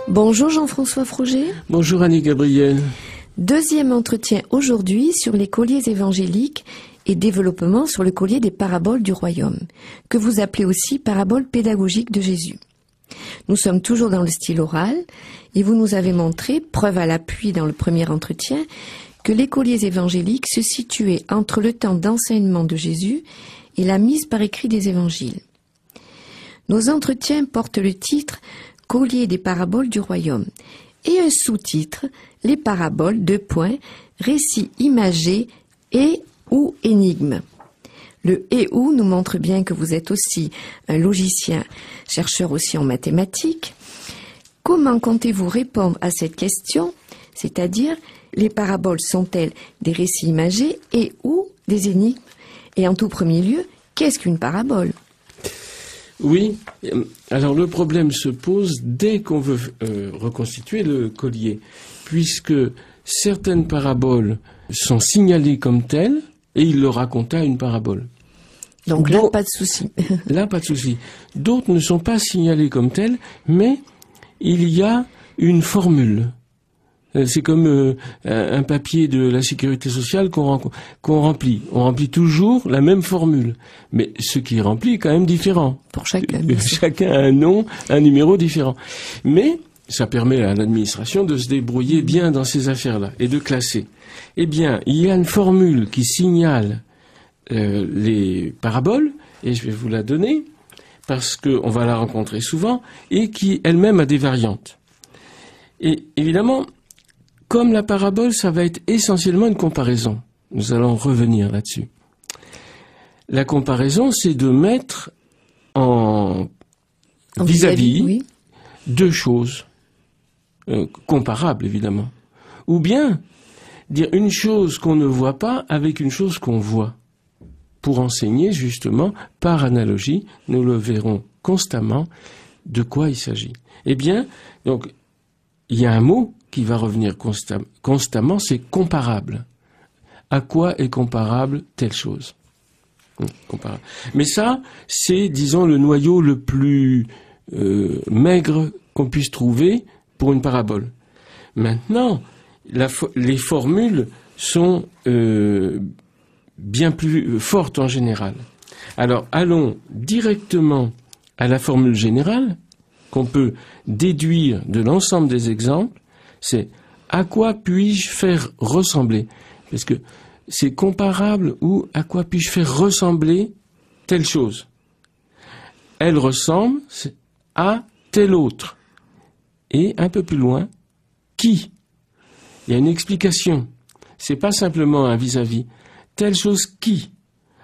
Bonjour Jean-François Froger. Bonjour Annie Gabriel. Deuxième entretien aujourd'hui sur les colliers évangéliques et développement sur le collier des paraboles du royaume, que vous appelez aussi paraboles pédagogiques de Jésus. Nous sommes toujours dans le style oral et vous nous avez montré, preuve à l'appui dans le premier entretien, que les colliers évangéliques se situaient entre le temps d'enseignement de Jésus et la mise par écrit des évangiles. Nos entretiens portent le titre « Collier des paraboles du royaume » et un sous-titre « Les paraboles, récits imagés et ou énigmes ». Le « et ou » nous montre bien que vous êtes aussi un logicien, chercheur aussi en mathématiques. Comment comptez-vous répondre à cette question, c'est-à-dire les paraboles sont-elles des récits imagés et ou des énigmes? Et en tout premier lieu, qu'est-ce qu'une parabole? Oui, alors le problème se pose dès qu'on veut reconstituer le collier, puisque certaines paraboles sont signalées comme telles, et il le raconta une parabole. Donc là, pas de souci. Là, pas de souci. D'autres ne sont pas signalées comme telles, mais il y a une formule. C'est comme un papier de la sécurité sociale qu'on remplit. On remplit toujours la même formule. Mais ce qui est rempli est quand même différent. Pour chacun. Chacun a un nom, un numéro différent. Mais ça permet à l'administration de se débrouiller bien dans ces affaires-là et de classer. Eh bien, il y a une formule qui signale les paraboles, et je vais vous la donner, parce qu'on va la rencontrer souvent, et qui elle-même a des variantes. Et évidemment, comme la parabole, ça va être essentiellement une comparaison. Nous allons revenir là-dessus. La comparaison, c'est de mettre en vis-à-vis oui, deux choses comparables, évidemment. Ou bien dire une chose qu'on ne voit pas avec une chose qu'on voit. Pour enseigner, justement, par analogie, nous le verrons constamment, de quoi il s'agit. Eh bien, donc, il y a un mot qui va revenir constamment, c'est comparable. À quoi est comparable telle chose? Comparable. Mais ça, c'est, disons, le noyau le plus maigre qu'on puisse trouver pour une parabole. Maintenant, les formules sont bien plus fortes en général. Alors, allons directement à la formule générale qu'on peut déduire de l'ensemble des exemples. C'est à quoi puis-je faire ressembler? Parce que c'est comparable ou à quoi puis-je faire ressembler telle chose. Elle ressemble à telle autre. Et un peu plus loin, qui? Il y a une explication. C'est pas simplement un vis-à-vis. Telle chose qui?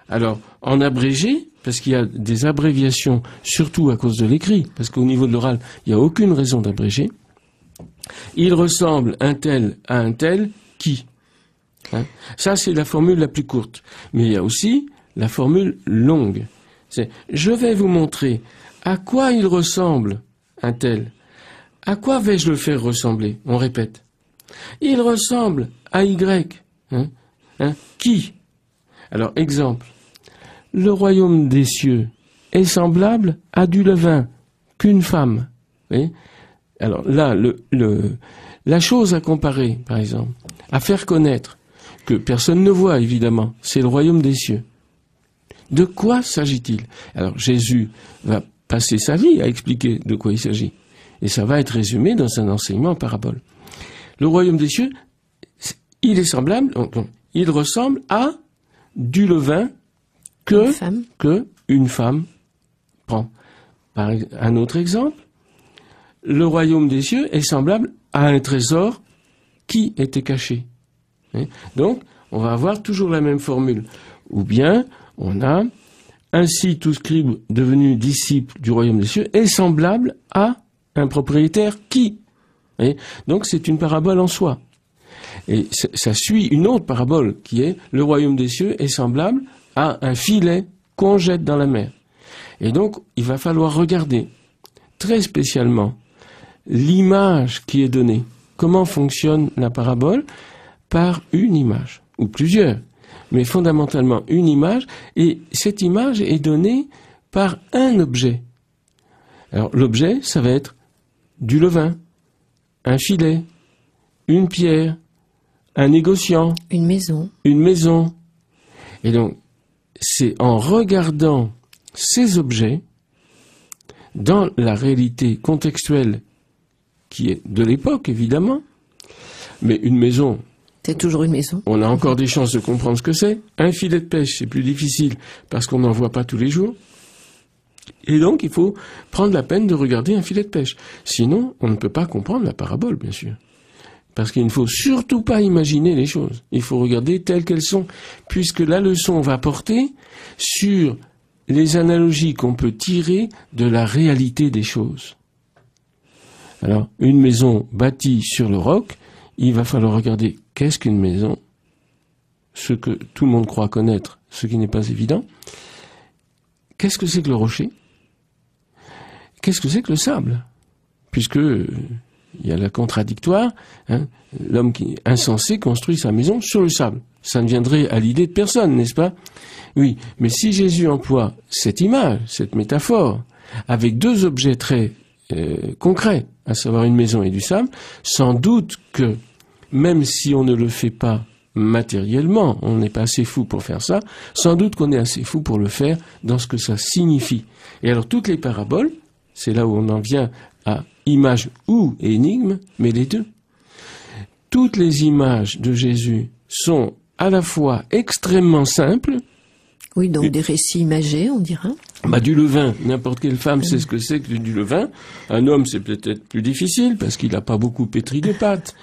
Alors, en abrégé, parce qu'il y a des abréviations, surtout à cause de l'écrit, parce qu'au niveau de l'oral, il n'y a aucune raison d'abréger. Il ressemble un tel à un tel qui. Hein? Ça, c'est la formule la plus courte. Mais il y a aussi la formule longue. C'est, je vais vous montrer à quoi il ressemble un tel. À quoi vais-je le faire ressembler? On répète. Il ressemble à Y. Qui? Alors, exemple. Le royaume des cieux est semblable à du levain qu'une femme. Vous voyez? Alors là, la chose à comparer, par exemple, à faire connaître, que personne ne voit évidemment, c'est le royaume des cieux. De quoi s'agit-il? Alors Jésus va passer sa vie à expliquer de quoi il s'agit. Et ça va être résumé dans un enseignement en parabole. Le royaume des cieux, il est semblable, il ressemble à du levain que une femme prend. Par un autre exemple, le royaume des cieux est semblable à un trésor qui était caché. Donc, on va avoir toujours la même formule. Ou bien, on a ainsi tout scribe devenu disciple du royaume des cieux est semblable à un propriétaire qui. Donc, c'est une parabole en soi. Et ça suit une autre parabole qui est le royaume des cieux est semblable à un filet qu'on jette dans la mer. Et donc, il va falloir regarder très spécialement l'image qui est donnée. Comment fonctionne la parabole? Par une image, ou plusieurs, mais fondamentalement une image, et cette image est donnée par un objet. Alors l'objet, ça va être du levain, un filet, une pierre, un négociant, une maison. Et donc, c'est en regardant ces objets dans la réalité contextuelle qui est de l'époque, évidemment, mais une maison, c'est toujours une maison. On a encore des chances de comprendre ce que c'est. Un filet de pêche, c'est plus difficile parce qu'on n'en voit pas tous les jours. Et donc, il faut prendre la peine de regarder un filet de pêche. Sinon, on ne peut pas comprendre la parabole, bien sûr. Parce qu'il ne faut surtout pas imaginer les choses. Il faut regarder telles qu'elles sont, puisque la leçon va porter sur les analogies qu'on peut tirer de la réalité des choses. Alors, une maison bâtie sur le roc, il va falloir regarder qu'est-ce qu'une maison, ce que tout le monde croit connaître, ce qui n'est pas évident. Qu'est-ce que c'est que le rocher? Qu'est-ce que c'est que le sable? Puisque il y a la contradictoire, l'homme qui est insensé construit sa maison sur le sable. Ça ne viendrait à l'idée de personne, n'est-ce pas? Oui, mais si Jésus emploie cette image, cette métaphore, avec deux objets très concrets, à savoir une maison et du sable, sans doute que même si on ne le fait pas matériellement, on n'est pas assez fou pour faire ça, sans doute qu'on est assez fou pour le faire dans ce que ça signifie. Et alors toutes les paraboles, c'est là où on en vient à image ou énigme, mais les deux. Toutes les images de Jésus sont à la fois extrêmement simples. Oui, donc des récits imagés, on dira. Du levain, n'importe quelle femme sait ce que c'est que du levain. Un homme, c'est peut-être plus difficile parce qu'il n'a pas beaucoup pétri de pâtes.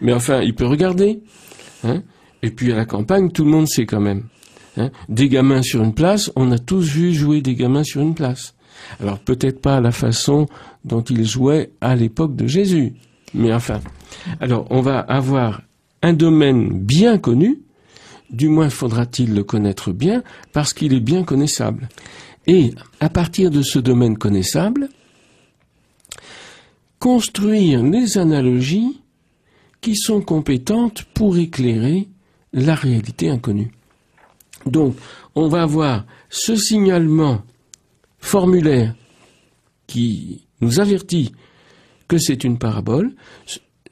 Mais enfin, il peut regarder. Et puis à la campagne, tout le monde sait quand même. Des gamins sur une place, on a tous vu jouer des gamins sur une place. Alors peut-être pas la façon dont ils jouaient à l'époque de Jésus. Mais enfin, alors on va avoir un domaine bien connu, du moins faudra-t-il le connaître bien, parce qu'il est bien connaissable. Et à partir de ce domaine connaissable, construire les analogies qui sont compétentes pour éclairer la réalité inconnue. Donc, on va avoir ce signalement formulaire qui nous avertit que c'est une parabole,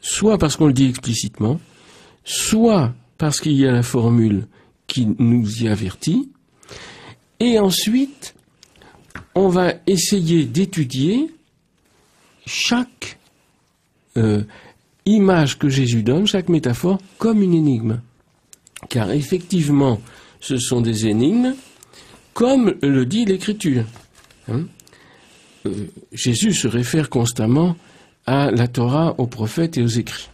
soit parce qu'on le dit explicitement, soit parce qu'il y a la formule qui nous y avertit, et ensuite, on va essayer d'étudier chaque image que Jésus donne, chaque métaphore, comme une énigme. Car effectivement, ce sont des énigmes, comme le dit l'Écriture. Jésus se réfère constamment à la Torah, aux prophètes et aux écrits.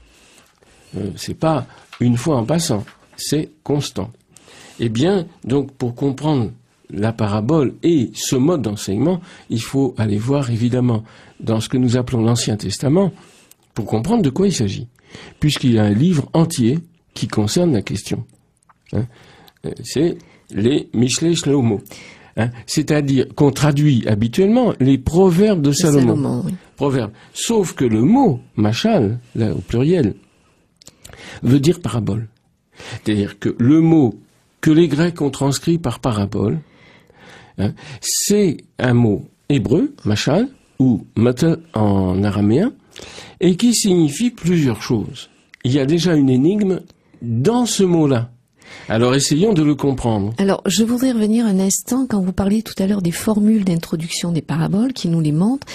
C'est pas une fois en passant, c'est constant. Eh bien, donc, pour comprendre la parabole et ce mode d'enseignement, il faut aller voir évidemment dans ce que nous appelons l'Ancien Testament pour comprendre de quoi il s'agit, puisqu'il y a un livre entier qui concerne la question. C'est les Mishlei Shlomo, c'est-à-dire qu'on traduit habituellement les proverbes de Salomon. Oui. Proverbes. Sauf que le mot machal, là au pluriel, veut dire parabole. C'est-à-dire que le mot que les Grecs ont transcrit par parabole, c'est un mot hébreu, machal, ou matal en araméen, et qui signifie plusieurs choses. Il y a déjà une énigme dans ce mot-là. Alors essayons de le comprendre. Alors je voudrais revenir un instant quand vous parliez tout à l'heure des formules d'introduction des paraboles qui nous les montrent.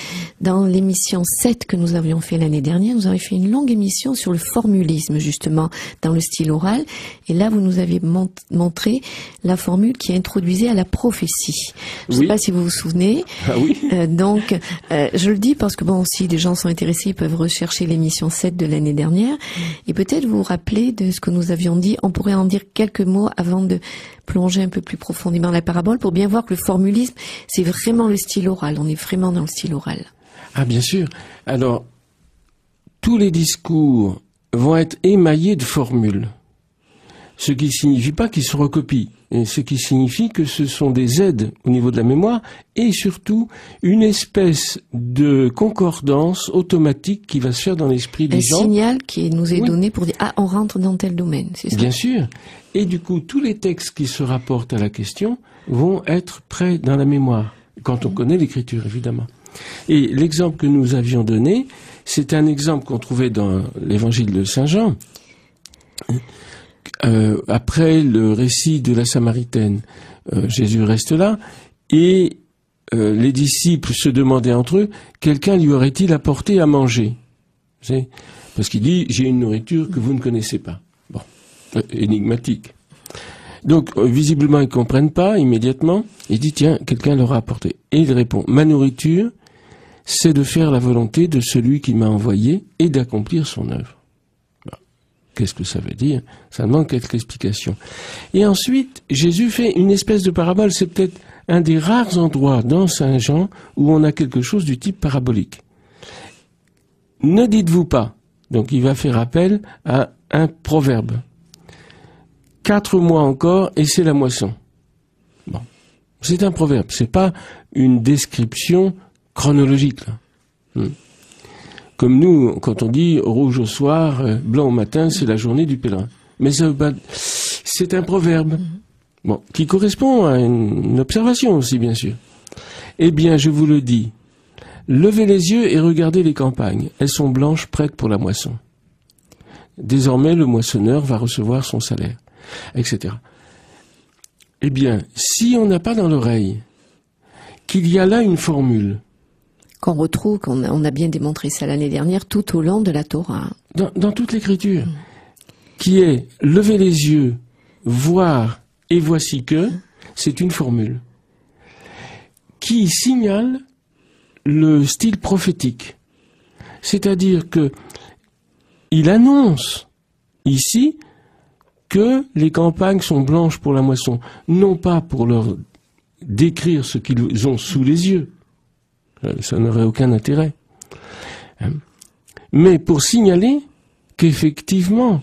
Dans l'émission 7 que nous avions fait l'année dernière, nous avions fait une longue émission sur le formulisme justement dans le style oral. Et là vous nous avez montré la formule qui introduisait à la prophétie. Je ne sais pas si vous vous souvenez. Ah oui. Donc je le dis parce que bon, si les gens sont intéressés, ils peuvent rechercher l'émission 7 de l'année dernière. Et peut-être vous rappeler de ce que nous avions dit. On pourrait en dire quelques mots avant de plonger un peu plus profondément dans la parabole pour bien voir que le formulisme, c'est vraiment le style oral. On est vraiment dans le style oral. Ah, bien sûr. Alors, tous les discours vont être émaillés de formules. Ce qui signifie pas qu'ils se recopient, et ce qui signifie que ce sont des aides au niveau de la mémoire et surtout une espèce de concordance automatique qui va se faire dans l'esprit des gens. Un signal qui nous est donné pour dire on rentre dans tel domaine, c'est ça? Bien sûr. Et du coup, tous les textes qui se rapportent à la question vont être prêts dans la mémoire, quand on connaît l'écriture, évidemment. Et l'exemple que nous avions donné, c'est un exemple qu'on trouvait dans l'évangile de Saint Jean. Après le récit de la Samaritaine, Jésus reste là et les disciples se demandaient entre eux, quelqu'un lui aurait-il apporté à manger? Parce qu'il dit, j'ai une nourriture que vous ne connaissez pas. Bon, énigmatique. Donc, visiblement, ils ne comprennent pas immédiatement. Il dit, tiens, quelqu'un leur a apporté. Et il répond, ma nourriture, c'est de faire la volonté de celui qui m'a envoyé et d'accomplir son œuvre. Qu'est-ce que ça veut dire? Ça demande quelques explications. Et ensuite, Jésus fait une espèce de parabole. C'est peut-être un des rares endroits dans Saint Jean où on a quelque chose du type parabolique. Ne dites-vous pas. Donc il va faire appel à un proverbe. 4 mois encore et c'est la moisson. Bon. C'est un proverbe. C'est pas une description chronologique, là. Comme nous, quand on dit rouge au soir, blanc au matin, c'est la journée du pèlerin. Mais ça, c'est un proverbe, bon, qui correspond à une observation aussi, bien sûr. Eh bien, je vous le dis, levez les yeux et regardez les campagnes. Elles sont blanches, prêtes pour la moisson. Désormais, le moissonneur va recevoir son salaire, etc. Eh bien, si on n'a pas dans l'oreille qu'il y a là une formule, qu'on retrouve, on a bien démontré ça l'année dernière, tout au long de la Torah. Dans toute l'écriture, qui est « lever les yeux, voir et voici que », c'est une formule qui signale le style prophétique. C'est-à-dire que il annonce ici que les campagnes sont blanches pour la moisson, non pas pour leur décrire ce qu'ils ont sous les yeux, ça n'aurait aucun intérêt. Mais pour signaler qu'effectivement,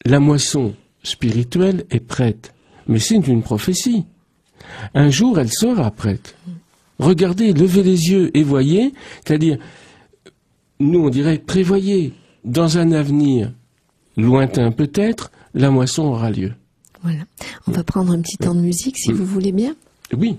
la moisson spirituelle est prête. Mais c'est une prophétie. Un jour, elle sera prête. Regardez, levez les yeux et voyez, c'est-à-dire, nous on dirait, prévoyez, dans un avenir lointain peut-être, la moisson aura lieu. Voilà. On va prendre un petit temps de musique, si vous voulez bien. Oui.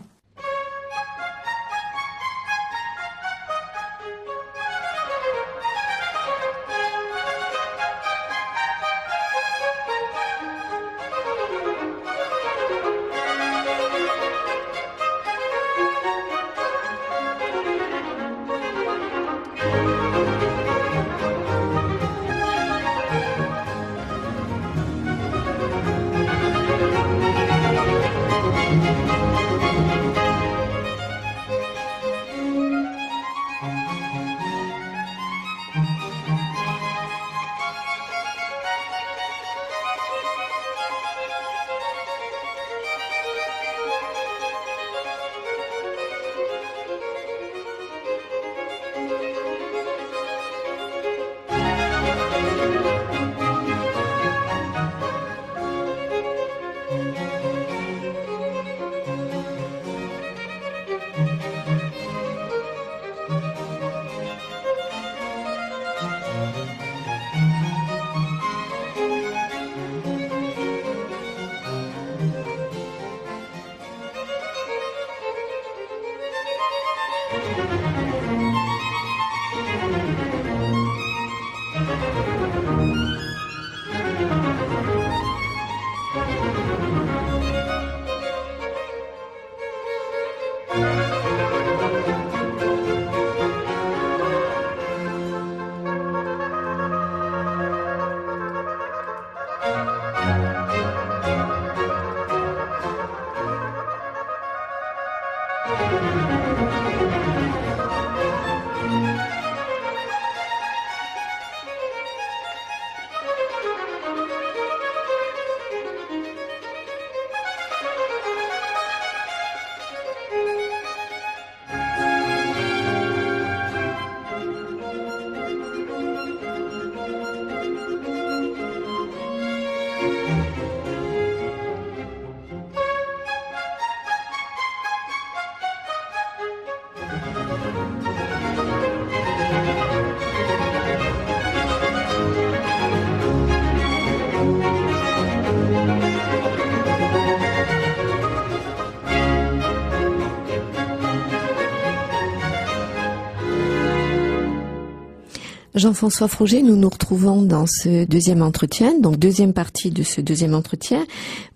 Jean-François Froger, nous nous retrouvons dans ce deuxième entretien, donc deuxième partie de ce deuxième entretien.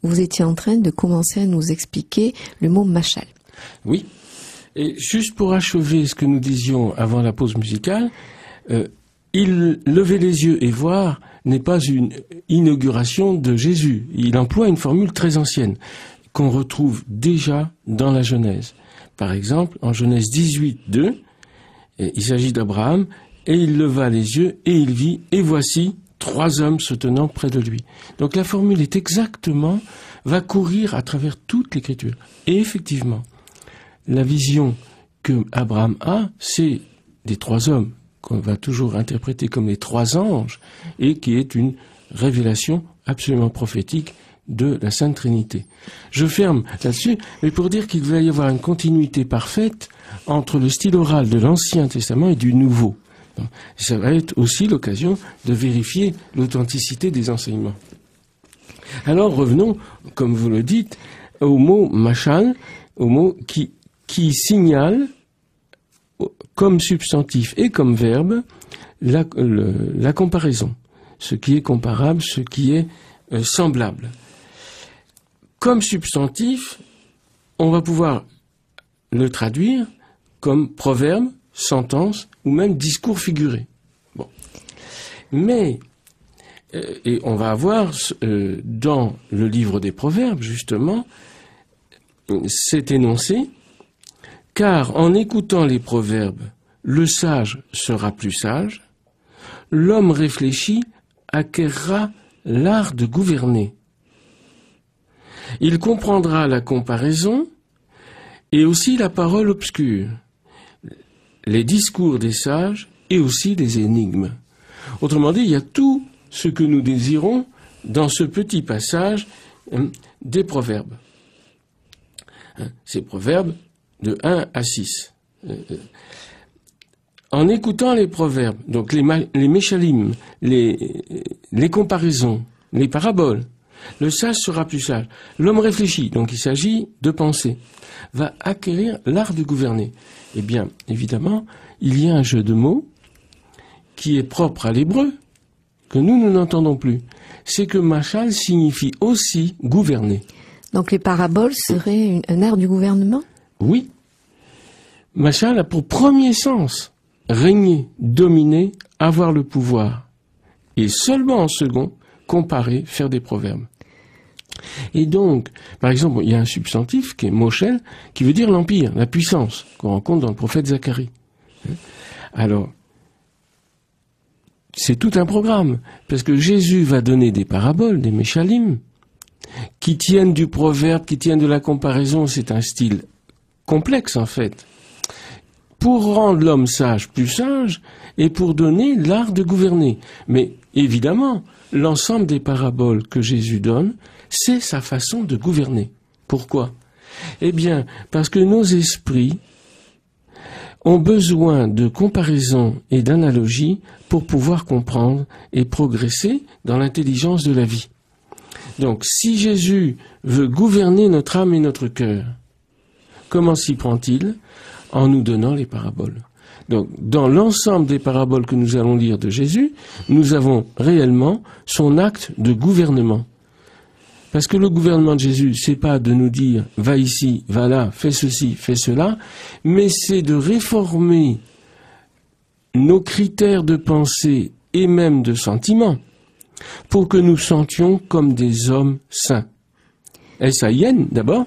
Vous étiez en train de commencer à nous expliquer le mot machal. Oui. Et juste pour achever ce que nous disions avant la pause musicale, lever les yeux et voir n'est pas une inauguration de Jésus. Il emploie une formule très ancienne qu'on retrouve déjà dans la Genèse. Par exemple, en Genèse 18, 2, il s'agit d'Abraham, et il leva les yeux, et il vit, et voici 3 hommes se tenant près de lui. Donc la formule est exactement, va courir à travers toute l'Écriture. Et effectivement, la vision que Abraham a, c'est des 3 hommes, qu'on va toujours interpréter comme les 3 anges, et qui est une révélation absolument prophétique de la Sainte Trinité. Je ferme là-dessus, mais pour dire qu'il va y avoir une continuité parfaite entre le style oral de l'Ancien Testament et du Nouveau. Donc, ça va être aussi l'occasion de vérifier l'authenticité des enseignements. Alors revenons, comme vous le dites, au mot machal, au mot qui signale, comme substantif et comme verbe, la comparaison. Ce qui est comparable, ce qui est semblable. Comme substantif, on va pouvoir le traduire comme proverbe, sentence ou même discours figuré. Bon. Mais, et on va avoir dans le livre des Proverbes, justement, cet énoncé, car en écoutant les proverbes, le sage sera plus sage, l'homme réfléchi acquerra l'art de gouverner. Il comprendra la comparaison et aussi la parole obscure, les discours des sages et aussi des énigmes. Autrement dit, il y a tout ce que nous désirons dans ce petit passage des proverbes. Ces proverbes de 1 à 6. En écoutant les proverbes, donc les méchalim, les comparaisons, les paraboles, le sage sera plus sage. L'homme réfléchit, donc il s'agit de penser, va acquérir l'art de gouverner. Eh bien, évidemment, il y a un jeu de mots qui est propre à l'hébreu, que nous n'entendons plus. C'est que machal signifie aussi gouverner. Donc les paraboles seraient un art du gouvernement ? Oui. Machal a pour premier sens régner, dominer, avoir le pouvoir. Et seulement en second, comparer, faire des proverbes. Et donc, par exemple, il y a un substantif qui est moshel, qui veut dire l'empire, la puissance, qu'on rencontre dans le prophète Zacharie. Alors, c'est tout un programme, parce que Jésus va donner des paraboles, des méchalim, qui tiennent du proverbe, qui tiennent de la comparaison. C'est un style complexe, en fait, pour rendre l'homme sage plus sage, et pour donner l'art de gouverner. Mais, évidemment, l'ensemble des paraboles que Jésus donne, c'est sa façon de gouverner. Pourquoi ? Eh bien, parce que nos esprits ont besoin de comparaison et d'analogie pour pouvoir comprendre et progresser dans l'intelligence de la vie. Donc, si Jésus veut gouverner notre âme et notre cœur, comment s'y prend-il ? En nous donnant les paraboles. Donc, dans l'ensemble des paraboles que nous allons lire de Jésus, nous avons réellement son acte de gouvernement. Parce que le gouvernement de Jésus, c'est pas de nous dire « va ici, va là, fais ceci, fais cela », mais c'est de réformer nos critères de pensée et même de sentiment pour que nous sentions comme des hommes sains. S-A-I-N d'abord,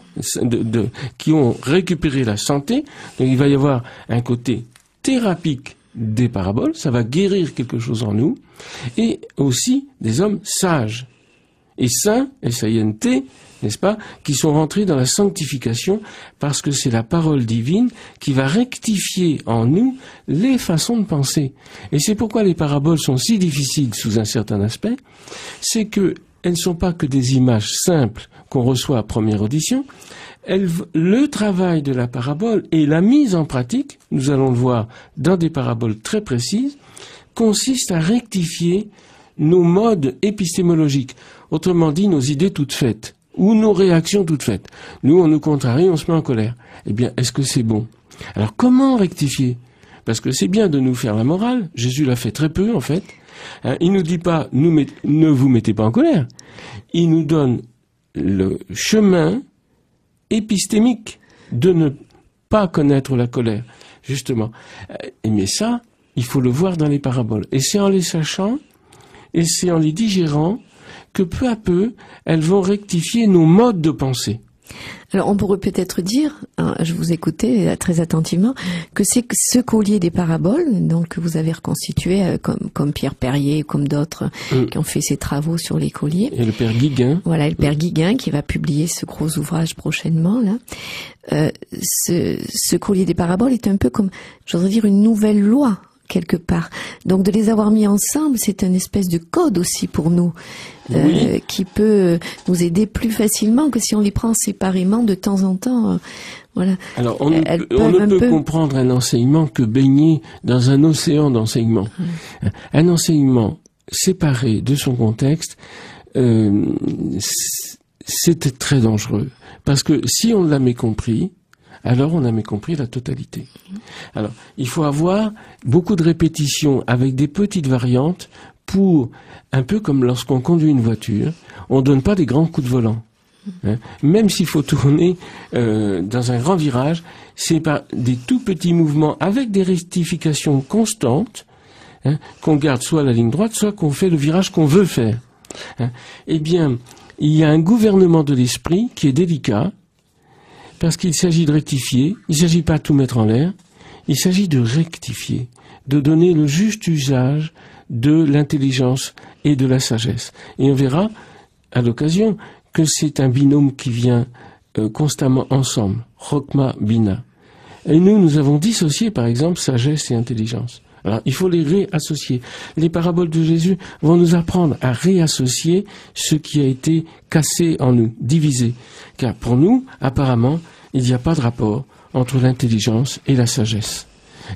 qui ont récupéré la santé. Donc il va y avoir un côté thérapique des paraboles, ça va guérir quelque chose en nous, et aussi des hommes sages. Et saints, S-A-I-N-T, n'est-ce pas, qui sont rentrés dans la sanctification, parce que c'est la parole divine qui va rectifier en nous les façons de penser. Et c'est pourquoi les paraboles sont si difficiles sous un certain aspect, c'est que elles ne sont pas que des images simples qu'on reçoit à première audition. Le travail de la parabole et la mise en pratique, nous allons le voir dans des paraboles très précises, consiste à rectifier nos modes épistémologiques. Autrement dit, nos idées toutes faites, ou nos réactions toutes faites. Nous, on nous contrarie, on se met en colère. Eh bien, est-ce que c'est bon ? Alors, comment rectifier ? parce que c'est bien de nous faire la morale. Jésus l'a fait très peu, en fait. Hein, il nous dit pas, ne vous mettez pas en colère. Il nous donne le chemin épistémique de ne pas connaître la colère, justement. Mais ça, il faut le voir dans les paraboles. Et c'est en les sachant, et c'est en les digérant, que peu à peu, elles vont rectifier nos modes de pensée. Alors on pourrait peut-être dire, hein, je vous écoutais très attentivement, que c'est ce collier des paraboles, donc que vous avez reconstitué comme Pierre Perrier, comme d'autres qui ont fait ces travaux sur les colliers. Et le père Guiguin. Voilà, le père Guiguin qui va publier ce gros ouvrage prochainement là. Ce collier des paraboles est un peu comme, j'oserais dire, une nouvelle loi quelque part. Donc de les avoir mis ensemble, c'est une espèce de code aussi pour nous, oui. qui peut nous aider plus facilement que si on les prend séparément de temps en temps. Voilà. Alors on ne peut comprendre un enseignement que baigné dans un océan d'enseignement. Un enseignement séparé de son contexte, c'est très dangereux. Parce que si on l'a mécompris, alors on a mécompris la totalité. Alors, il faut avoir beaucoup de répétitions avec des petites variantes pour, un peu comme lorsqu'on conduit une voiture, on donne pas des grands coups de volant. Hein. Même s'il faut tourner dans un grand virage, c'est par des tout petits mouvements avec des rectifications constantes, hein, qu'on garde soit la ligne droite, soit qu'on fait le virage qu'on veut faire. Hein. Eh bien, il y a un gouvernement de l'esprit qui est délicat, parce qu'il s'agit de rectifier, il ne s'agit pas de tout mettre en l'air, il s'agit de rectifier, de donner le juste usage de l'intelligence et de la sagesse. Et on verra à l'occasion que c'est un binôme qui vient constamment ensemble, Chokma Bina. Et nous avons dissocié par exemple sagesse et intelligence. Alors il faut les réassocier. Les paraboles de Jésus vont nous apprendre à réassocier ce qui a été cassé en nous, divisé. Car pour nous, apparemment, il n'y a pas de rapport entre l'intelligence et la sagesse.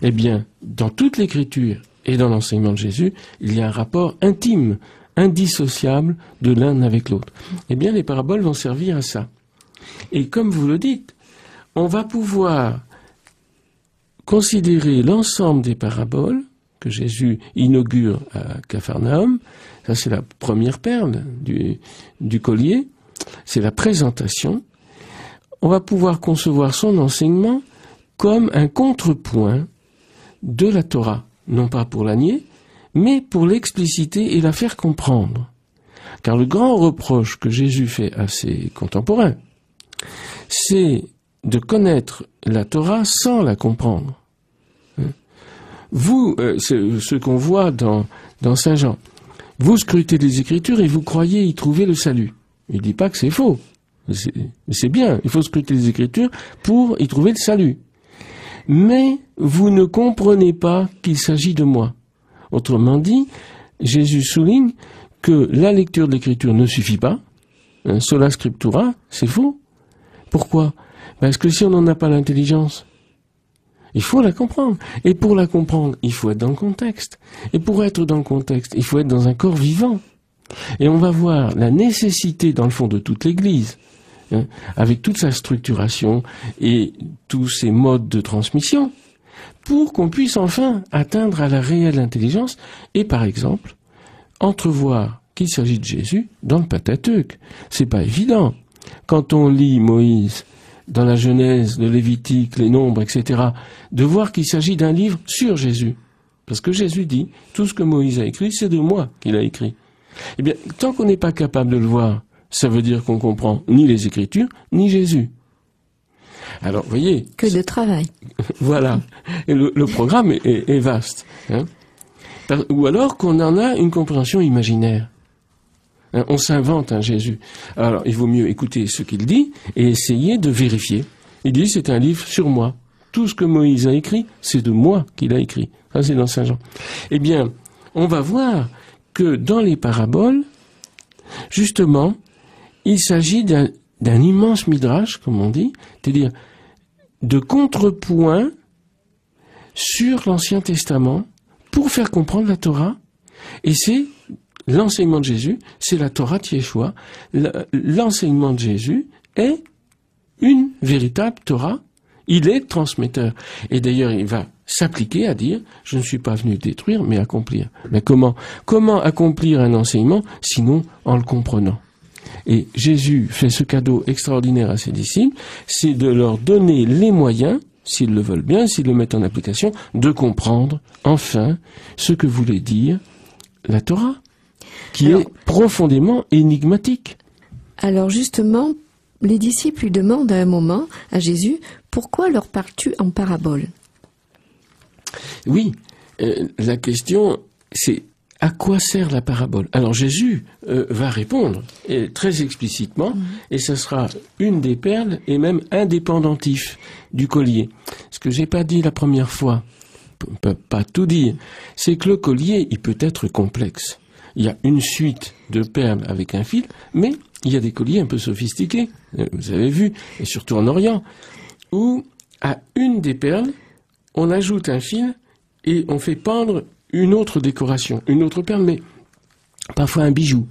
Eh bien, dans toute l'écriture et dans l'enseignement de Jésus, il y a un rapport intime, indissociable de l'un avec l'autre. Eh bien, les paraboles vont servir à ça. Et comme vous le dites, on va pouvoir considérer l'ensemble des paraboles que Jésus inaugure à Capharnaüm. Ça, c'est la première perle du collier. C'est la présentation. On va pouvoir concevoir son enseignement comme un contrepoint de la Torah. Non pas pour la nier, mais pour l'expliciter et la faire comprendre. Car le grand reproche que Jésus fait à ses contemporains, c'est de connaître la Torah sans la comprendre. Vous, c'est ce qu'on voit dans Saint Jean, vous scrutez les Écritures et vous croyez y trouver le salut. Il ne dit pas que c'est faux. C'est bien, il faut scruter les Écritures pour y trouver le salut. Mais vous ne comprenez pas qu'il s'agit de moi. Autrement dit, Jésus souligne que la lecture de l'Écriture ne suffit pas. Sola scriptura, c'est faux. Pourquoi? Parce que si on n'en a pas l'intelligence, il faut la comprendre. Et pour la comprendre, il faut être dans le contexte. Et pour être dans le contexte, il faut être dans un corps vivant. Et on va voir la nécessité, dans le fond, de toute l'Église, hein, avec toute sa structuration et tous ses modes de transmission, pour qu'on puisse enfin atteindre à la réelle intelligence et, par exemple, entrevoir qu'il s'agit de Jésus dans le Pentateuque. C'est pas évident. Quand on lit Moïse dans la Genèse, le Lévitique, les Nombres, etc., de voir qu'il s'agit d'un livre sur Jésus. Parce que Jésus dit, tout ce que Moïse a écrit, c'est de moi qu'il a écrit. Eh bien, tant qu'on n'est pas capable de le voir, ça veut dire qu'on comprend ni les Écritures, ni Jésus. Alors, vous voyez... Que de travail. Voilà. Et le programme est vaste. Hein. Ou alors qu'on en a une compréhension imaginaire. Hein, on s'invente un Jésus. Alors, il vaut mieux écouter ce qu'il dit et essayer de vérifier. Il dit, c'est un livre sur moi. Tout ce que Moïse a écrit, c'est de moi qu'il a écrit. Ça, c'est dans Saint Jean. Eh bien, on va voir que dans les paraboles, justement, il s'agit d'un immense midrash, comme on dit, c'est-à-dire de contrepoint sur l'Ancien Testament pour faire comprendre la Torah. Et c'est l'enseignement de Jésus, c'est la Torah de Yeshua. L'enseignement de Jésus est une véritable Torah Il est transmetteur. Et d'ailleurs, il va s'appliquer à dire, je ne suis pas venu détruire, mais accomplir. Mais comment accomplir un enseignement, sinon en le comprenant? Et Jésus fait ce cadeau extraordinaire à ses disciples, c'est de leur donner les moyens, s'ils le veulent bien, s'ils le mettent en application, de comprendre, enfin, ce que voulait dire la Torah, qui est profondément énigmatique. Alors justement, les disciples lui demandent à un moment, à Jésus, pourquoi leur parles-tu en parabole? Oui, la question, c'est à quoi sert la parabole? Alors Jésus va répondre très explicitement, et ça sera une des perles et même un des pendentifs du collier. Ce que j'ai pas dit la première fois, pas tout dire, c'est que le collier, il peut être complexe. Il y a une suite de perles avec un fil, mais il y a des colliers un peu sophistiqués, vous avez vu, et surtout en Orient, où à une des perles, on ajoute un fil et on fait pendre une autre décoration, une autre perle, mais parfois un bijou.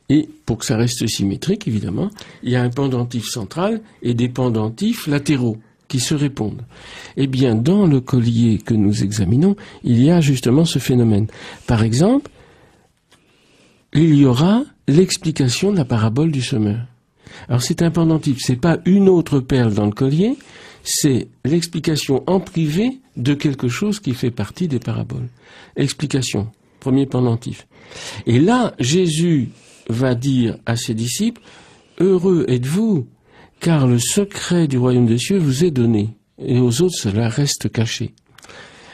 Et pour que ça reste symétrique, évidemment, il y a un pendentif central et des pendentifs latéraux qui se répondent. Eh bien, dans le collier que nous examinons, il y a justement ce phénomène. Par exemple, il y aura l'explication de la parabole du semeur. Alors c'est un pendentif, c'est pas une autre perle dans le collier, c'est l'explication en privé de quelque chose qui fait partie des paraboles. Explication, premier pendentif. Et là, Jésus va dire à ses disciples, « Heureux êtes-vous, car le secret du royaume des cieux vous est donné, et aux autres cela reste caché. »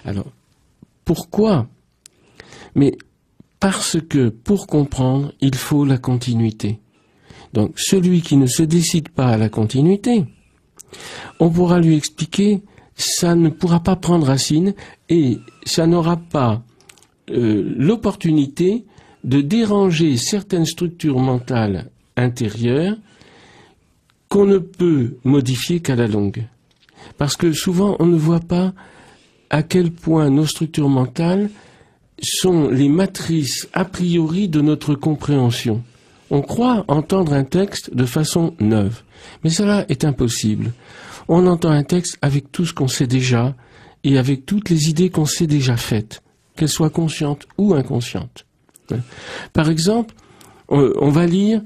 Alors, pourquoi? Mais parce que pour comprendre, il faut la continuité. Donc, celui qui ne se décide pas à la continuité, on pourra lui expliquer, ça ne pourra pas prendre racine et ça n'aura pas l'opportunité de déranger certaines structures mentales intérieures qu'on ne peut modifier qu'à la longue. Parce que souvent, on ne voit pas à quel point nos structures mentales sont les matrices a priori de notre compréhension. On croit entendre un texte de façon neuve, mais cela est impossible. On entend un texte avec tout ce qu'on sait déjà et avec toutes les idées qu'on s'est déjà faites, qu'elles soient conscientes ou inconscientes. Par exemple, on va lire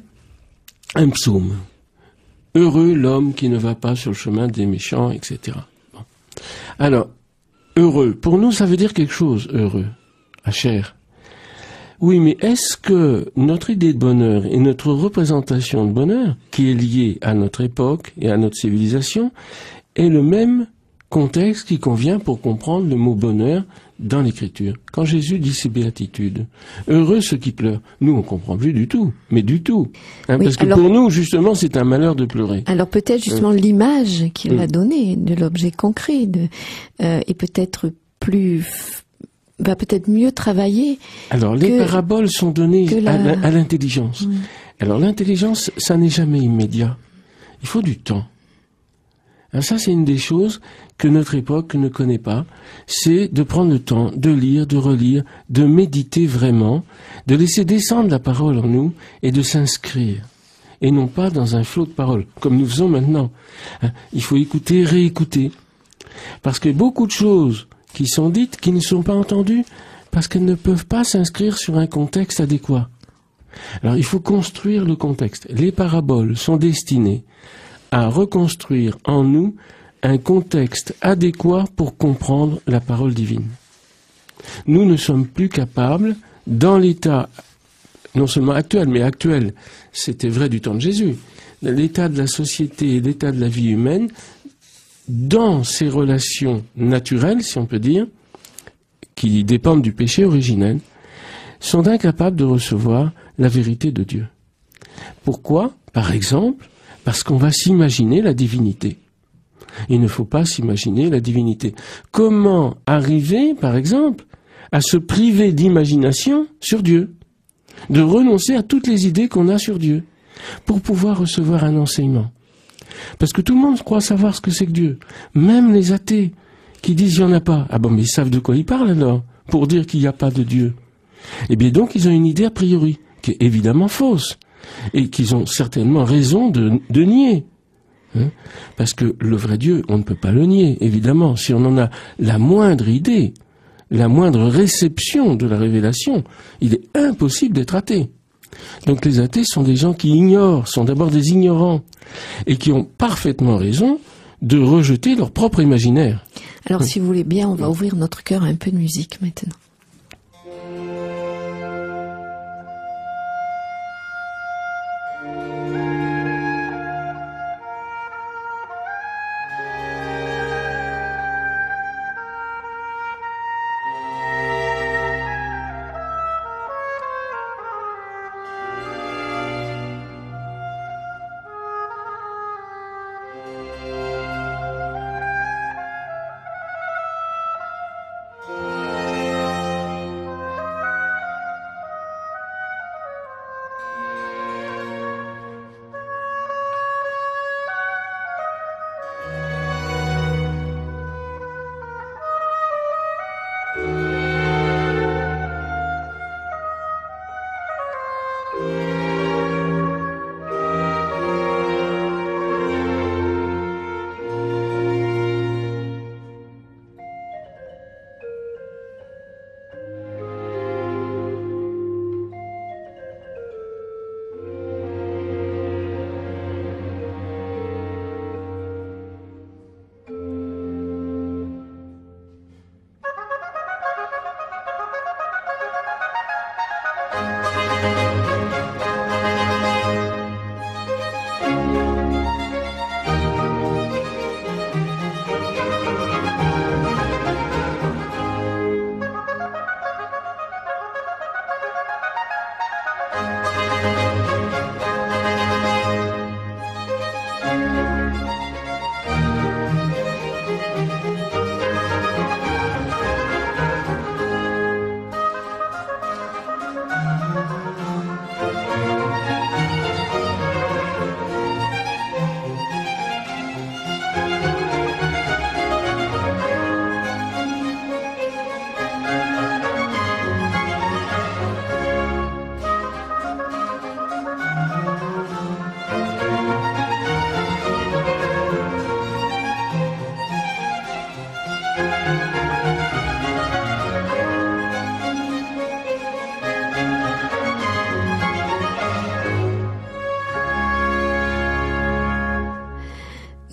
un psaume. Heureux l'homme qui ne va pas sur le chemin des méchants, etc. Bon. Alors, heureux, pour nous, ça veut dire quelque chose, heureux, à chair. Oui, mais est-ce que notre idée de bonheur et notre représentation de bonheur, qui est liée à notre époque et à notre civilisation, est le même contexte qui convient pour comprendre le mot bonheur dans l'Écriture? Quand Jésus dit ces béatitudes, heureux ceux qui pleurent, nous on comprend plus du tout, mais du tout. Oui, parce que pour nous, justement, c'est un malheur de pleurer. Alors peut-être justement l'image qu'il a donnée de l'objet concret est peut-être va peut-être mieux travailler. Alors, les paraboles sont données à l'intelligence. Oui. Alors, l'intelligence, ça n'est jamais immédiat. Il faut du temps. Alors ça, c'est une des choses que notre époque ne connaît pas. C'est de prendre le temps de lire, de relire, de méditer vraiment, de laisser descendre la parole en nous et de s'inscrire. Et non pas dans un flot de paroles, comme nous faisons maintenant. Il faut écouter, réécouter. Parce que beaucoup de choses qui sont dites, qui ne sont pas entendues, parce qu'elles ne peuvent pas s'inscrire sur un contexte adéquat. Alors il faut construire le contexte. Les paraboles sont destinées à reconstruire en nous un contexte adéquat pour comprendre la parole divine. Nous ne sommes plus capables, dans l'état, non seulement actuel, mais actuel, c'était vrai du temps de Jésus, l'état de la société et l'état de la vie humaine, dans ces relations naturelles, si on peut dire, qui dépendent du péché originel, sont incapables de recevoir la vérité de Dieu. Pourquoi? Par exemple, parce qu'on va s'imaginer la divinité. Il ne faut pas s'imaginer la divinité. Comment arriver, par exemple, à se priver d'imagination sur Dieu? De renoncer à toutes les idées qu'on a sur Dieu, pour pouvoir recevoir un enseignement. Parce que tout le monde croit savoir ce que c'est que Dieu. Même les athées qui disent qu'il n'y en a pas. Ah bon, mais ils savent de quoi ils parlent alors, pour dire qu'il n'y a pas de Dieu. Eh bien donc, ils ont une idée a priori, qui est évidemment fausse, et qu'ils ont certainement raison de nier. Parce que le vrai Dieu, on ne peut pas le nier, évidemment. Si on en a la moindre idée, la moindre réception de la révélation, il est impossible d'être athée. Donc les athées sont des gens qui ignorent, sont d'abord des ignorants, et qui ont parfaitement raison de rejeter leur propre imaginaire. Alors si vous voulez bien, on va ouvrir notre cœur à un peu de musique maintenant.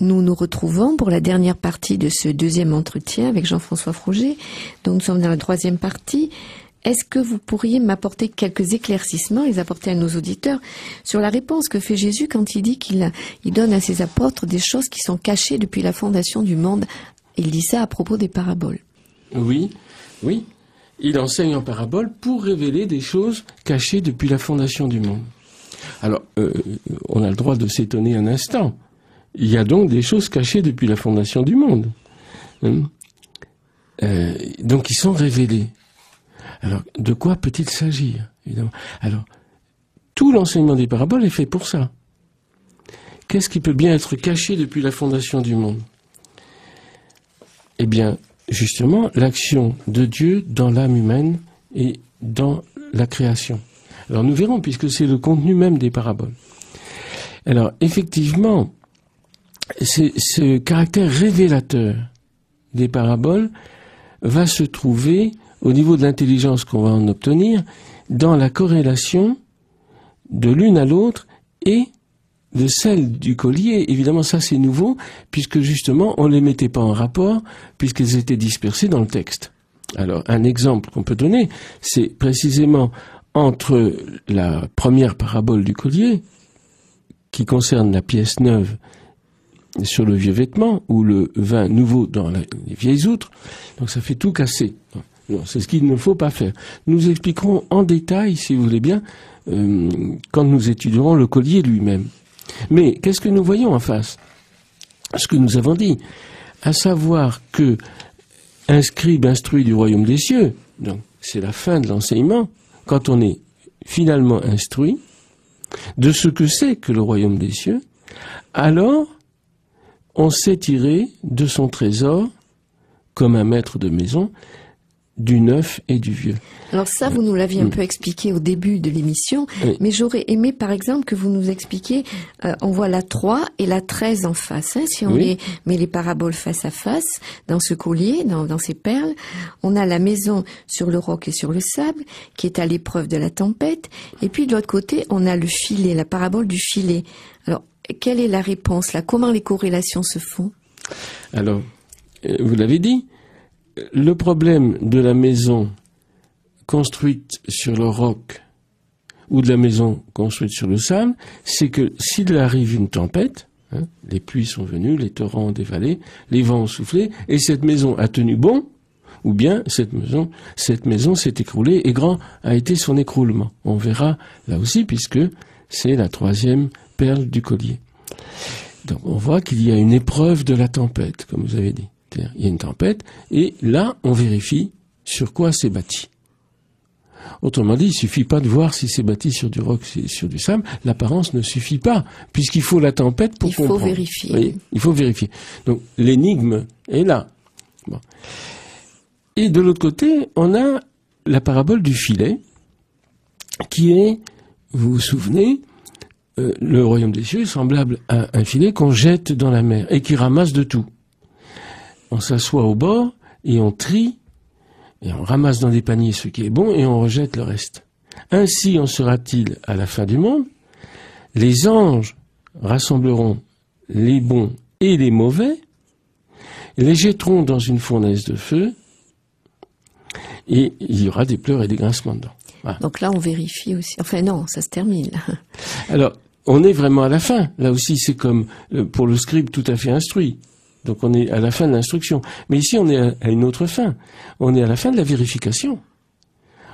Nous nous retrouvons pour la dernière partie de ce deuxième entretien avec Jean-François Froger. Donc nous sommes dans la troisième partie. Est-ce que vous pourriez m'apporter quelques éclaircissements, les apporter à nos auditeurs, sur la réponse que fait Jésus quand il dit qu'il donne à ses apôtres des choses qui sont cachées depuis la fondation du monde? Il dit ça à propos des paraboles. Oui. Il enseigne en parabole pour révéler des choses cachées depuis la fondation du monde. Alors, on a le droit de s'étonner un instant. Il y a donc des choses cachées depuis la fondation du monde. Donc, ils sont révélés. Alors, de quoi peut-il s'agir, évidemment? Alors, tout l'enseignement des paraboles est fait pour ça. Qu'est-ce qui peut bien être caché depuis la fondation du monde? Eh bien, justement, l'action de Dieu dans l'âme humaine et dans la création. Alors, nous verrons, puisque c'est le contenu même des paraboles. Alors, effectivement, ce caractère révélateur des paraboles va se trouver au niveau de l'intelligence qu'on va en obtenir dans la corrélation de l'une à l'autre et de celle du collier. Évidemment, ça c'est nouveau, puisque justement on ne les mettait pas en rapport, puisqu'elles étaient dispersées dans le texte. Alors, un exemple qu'on peut donner, c'est précisément entre la première parabole du collier, qui concerne la pièce neuve sur le vieux vêtement, ou le vin nouveau dans les vieilles outres. Donc ça fait tout casser. Non, c'est ce qu'il ne faut pas faire. Nous expliquerons en détail, si vous voulez bien, quand nous étudierons le collier lui-même. Mais qu'est-ce que nous voyons en face? Ce que nous avons dit, à savoir que un scribe instruit du royaume des cieux, donc c'est la fin de l'enseignement, quand on est finalement instruit de ce que c'est que le royaume des cieux, alors on sait tirer de son trésor, comme un maître de maison, du neuf et du vieux. Alors ça, vous nous l'aviez un peu expliqué au début de l'émission, mais j'aurais aimé par exemple que vous nous expliquiez, on voit la 3 et la 13 en face. Hein, si on met les paraboles face à face dans ce collier, dans ces perles, on a la maison sur le roc et sur le sable qui est à l'épreuve de la tempête, et puis de l'autre côté, on a le filet, la parabole du filet. Alors, quelle est la réponse là? Comment les corrélations se font? Alors, vous l'avez dit, le problème de la maison construite sur le roc ou de la maison construite sur le sable, c'est que s'il arrive une tempête, hein, les pluies sont venues, les torrents ont dévalé, les vents ont soufflé, et cette maison a tenu bon, ou bien cette maison s'est écroulée et grand a été son écroulement. On verra là aussi, puisque c'est la 3e perle du collier. Donc on voit qu'il y a une épreuve de la tempête, comme vous avez dit. Il y a une tempête, et là, on vérifie sur quoi c'est bâti. Autrement dit, il suffit pas de voir si c'est bâti sur du roc, sur du sable. L'apparence ne suffit pas, puisqu'il faut la tempête pour comprendre. Il faut vérifier. Oui, il faut vérifier. Donc, l'énigme est là. Bon. Et de l'autre côté, on a la parabole du filet, qui est, vous vous souvenez, le royaume des cieux est semblable à un filet qu'on jette dans la mer et qui ramasse de tout. On s'assoit au bord et on trie et on ramasse dans des paniers ce qui est bon et on rejette le reste. Ainsi en sera-t-il à la fin du monde. Les anges rassembleront les bons et les mauvais, les jetteront dans une fournaise de feu et il y aura des pleurs et des grincements de dents. Voilà. Donc là on vérifie aussi. Enfin non, ça se termine. Alors, on est vraiment à la fin. Là aussi c'est comme pour le scribe tout à fait instruit. Donc on est à la fin de l'instruction. Mais ici, on est à une autre fin. On est à la fin de la vérification.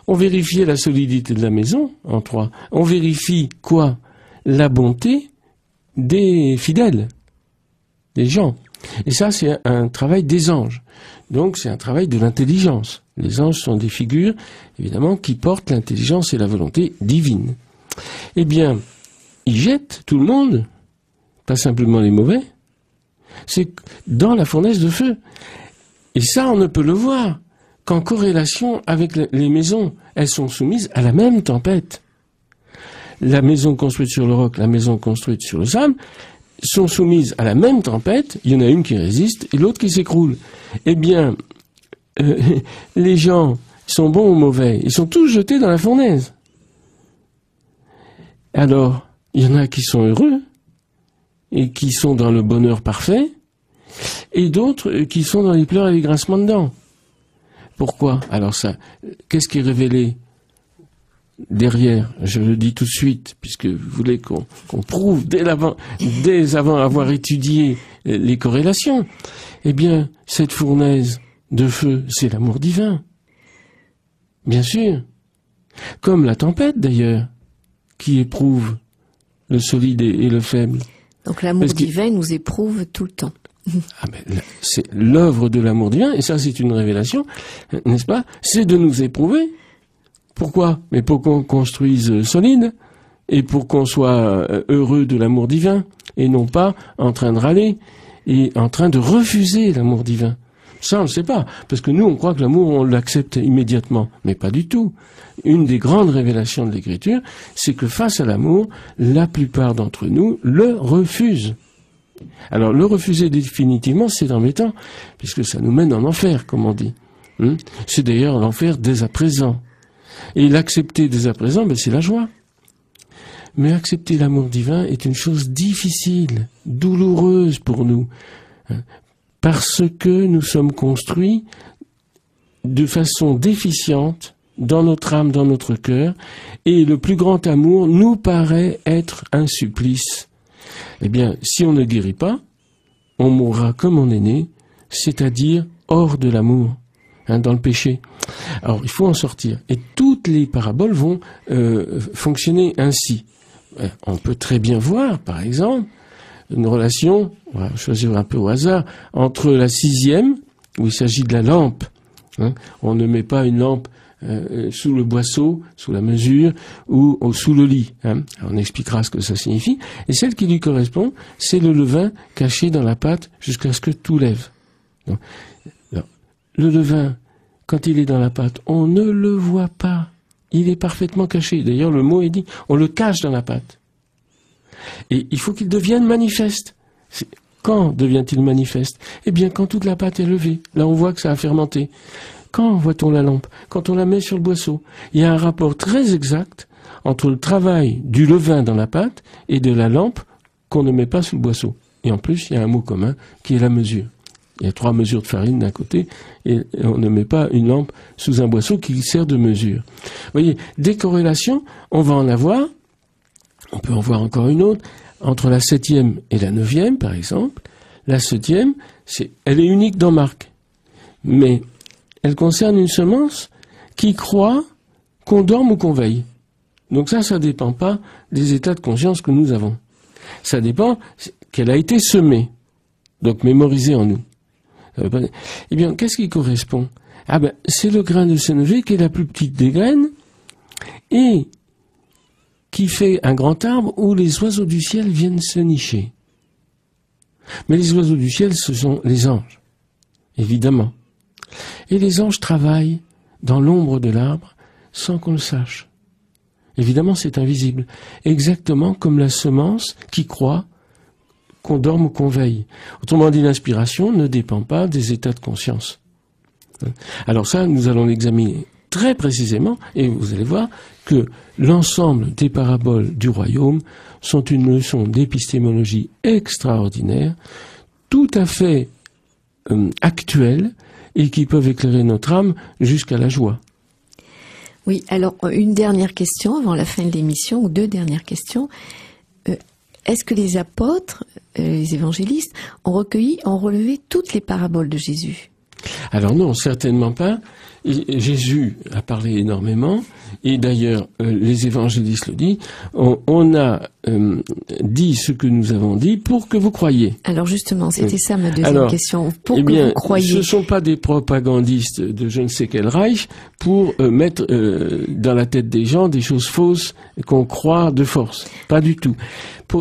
On vérifiait la solidité de la maison, en 3. On vérifie quoi? La bonté des fidèles, des gens. Et ça, c'est un travail des anges. Donc c'est un travail de l'intelligence. Les anges sont des figures, évidemment, qui portent l'intelligence et la volonté divine. Eh bien, ils jettent tout le monde, pas simplement les mauvais, c'est dans la fournaise de feu. Et ça, on ne peut le voir qu'en corrélation avec les maisons. Elles sont soumises à la même tempête. La maison construite sur le roc, la maison construite sur le sable, sont soumises à la même tempête. Il y en a une qui résiste et l'autre qui s'écroule. Eh bien, les gens sont bons ou mauvais. Ils sont tous jetés dans la fournaise. Alors, il y en a qui sont heureux et qui sont dans le bonheur parfait, et d'autres qui sont dans les pleurs et les grincements de dents. Pourquoi? Alors ça, qu'est-ce qui est révélé derrière? Je le dis tout de suite, puisque vous voulez qu'on prouve dès avant avoir étudié les corrélations. Eh bien, cette fournaise de feu, c'est l'amour divin. Bien sûr. Comme la tempête, d'ailleurs, qui éprouve le solide et le faible. Donc l'amour divin nous éprouve tout le temps. Ah ben, c'est l'œuvre de l'amour divin, et ça c'est une révélation, n'est-ce pas? C'est de nous éprouver. Pourquoi? Mais pour qu'on construise solide, et pour qu'on soit heureux de l'amour divin, et non pas en train de râler, et en train de refuser l'amour divin. Ça on ne sait pas, parce que nous on croit que l'amour on l'accepte immédiatement, mais pas du tout. Une des grandes révélations de l'Écriture, c'est que face à l'amour, la plupart d'entre nous le refusent. Alors le refuser définitivement, c'est embêtant, puisque ça nous mène en enfer, comme on dit. C'est d'ailleurs l'enfer dès à présent. Et l'accepter dès à présent, c'est la joie. Mais accepter l'amour divin est une chose difficile, douloureuse pour nous, parce que nous sommes construits de façon déficiente dans notre âme, dans notre cœur, et le plus grand amour nous paraît être un supplice. Eh bien, si on ne guérit pas, on mourra comme on est né, c'est-à-dire hors de l'amour, dans le péché. Alors, il faut en sortir. Et toutes les paraboles vont fonctionner ainsi. On peut très bien voir, par exemple, une relation, on va choisir un peu au hasard, entre la 6e, où il s'agit de la lampe. On ne met pas une lampe sous le boisseau, sous la mesure, ou sous le lit. Alors on expliquera ce que ça signifie. Et celle qui lui correspond, c'est le levain caché dans la pâte jusqu'à ce que tout lève. Alors, le levain quand il est dans la pâte, on ne le voit pas. Il est parfaitement caché. D'ailleurs, le mot est dit, on le cache dans la pâte. Et il faut qu'il devienne manifeste. Quand devient-il manifeste? Eh bien, quand toute la pâte est levée. Là, on voit que ça a fermenté. Quand voit-on la lampe? Quand on la met sur le boisseau. Il y a un rapport très exact entre le travail du levain dans la pâte et de la lampe qu'on ne met pas sous le boisseau. Et en plus, il y a un mot commun qui est la mesure. Il y a 3 mesures de farine d'un côté et on ne met pas une lampe sous un boisseau qui sert de mesure. Vous voyez, des corrélations, on va en avoir. On peut en voir encore une autre. Entre la 7e et la 9e, par exemple. La 7e, elle est unique dans Marc. Mais elle concerne une semence qui croit qu'on dorme ou qu'on veille. Donc ça dépend pas des états de conscience que nous avons. Ça dépend qu'elle a été semée, donc mémorisée en nous. Eh bien, qu'est-ce qui correspond? C'est le grain de sénévé qui est la plus petite des graines et qui fait un grand arbre où les oiseaux du ciel viennent se nicher. Mais les oiseaux du ciel, ce sont les anges, évidemment. Et les anges travaillent dans l'ombre de l'arbre sans qu'on le sache. Évidemment, c'est invisible. Exactement comme la semence qui croit qu'on dorme ou qu'on veille. Autrement dit, l'inspiration ne dépend pas des états de conscience. Alors ça, nous allons l'examiner très précisément et vous allez voir que l'ensemble des paraboles du royaume sont une leçon d'épistémologie extraordinaire, tout à fait actuelle et qui peuvent éclairer notre âme jusqu'à la joie. Oui, alors une dernière question avant la fin de l'émission, ou 2 dernières questions. Est-ce que les apôtres, les évangélistes, ont relevé toutes les paraboles de Jésus? Alors non, certainement pas. Jésus a parlé énormément, et d'ailleurs les évangélistes le disent, on a dit ce que nous avons dit pour que vous croyiez. Alors justement, c'était ça ma deuxième question, pour que vous croyiez. Ce ne sont pas des propagandistes de je ne sais quel Reich pour mettre dans la tête des gens des choses fausses qu'on croit de force. Pas du tout.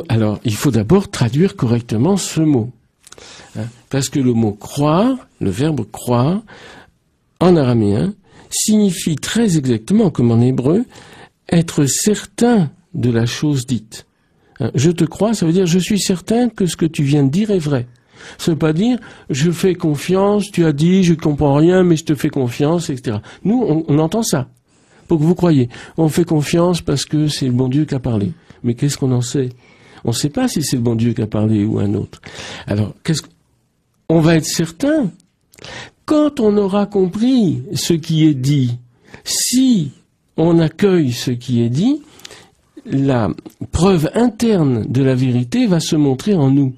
Alors, il faut d'abord traduire correctement ce mot. Parce que le mot croire, le verbe croire, en araméen, signifie très exactement, comme en hébreu, être certain de la chose dite. Je te crois, ça veut dire je suis certain que ce que tu viens de dire est vrai. Ça veut pas dire je fais confiance, tu as dit, je comprends rien, mais je te fais confiance, etc. Nous, on entend ça, pour que vous croyiez. On fait confiance parce que c'est le bon Dieu qui a parlé. Mais qu'est-ce qu'on en sait? On ne sait pas si c'est le bon Dieu qui a parlé ou un autre. Alors, on va être certain. Quand on aura compris ce qui est dit, si on accueille ce qui est dit, la preuve interne de la vérité va se montrer en nous.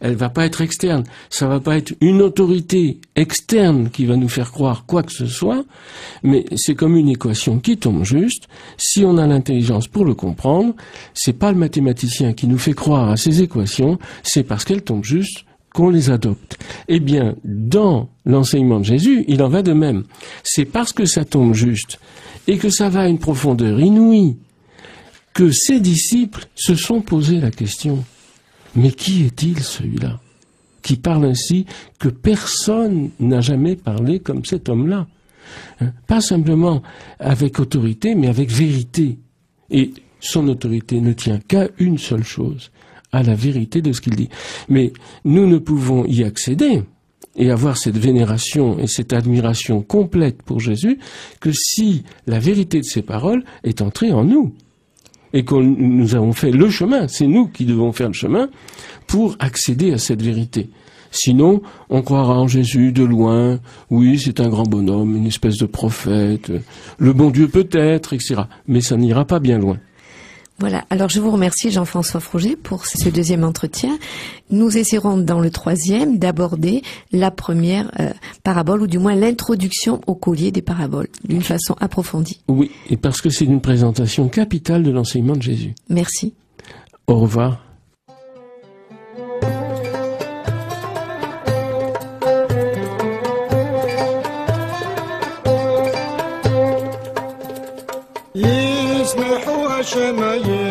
Elle va pas être externe. Ça va pas être une autorité externe qui va nous faire croire quoi que ce soit, mais c'est comme une équation qui tombe juste. Si on a l'intelligence pour le comprendre, c'est pas le mathématicien qui nous fait croire à ces équations, c'est parce qu'elles tombent juste qu'on les adopte. Eh bien, dans l'enseignement de Jésus, il en va de même. C'est parce que ça tombe juste et que ça va à une profondeur inouïe que ses disciples se sont posé la question. Mais qui est-il celui-là qui parle ainsi que personne n'a jamais parlé comme cet homme-là? Pas simplement avec autorité, mais avec vérité. Et son autorité ne tient qu'à une seule chose, à la vérité de ce qu'il dit. Mais nous ne pouvons y accéder et avoir cette vénération et cette admiration complète pour Jésus que si la vérité de ses paroles est entrée en nous. Et que nous avons fait le chemin, c'est nous qui devons faire le chemin pour accéder à cette vérité. Sinon, on croira en Jésus de loin, oui, c'est un grand bonhomme, une espèce de prophète, le bon Dieu peut-être, etc. Mais ça n'ira pas bien loin. Voilà, alors je vous remercie Jean-François Froger pour ce 2e entretien. Nous essaierons dans le 3e d'aborder la première parabole, ou du moins l'introduction au collier des paraboles, d'une façon approfondie. Oui, et parce que c'est une présentation capitale de l'enseignement de Jésus. Merci. Au revoir. يسمحوا شمايل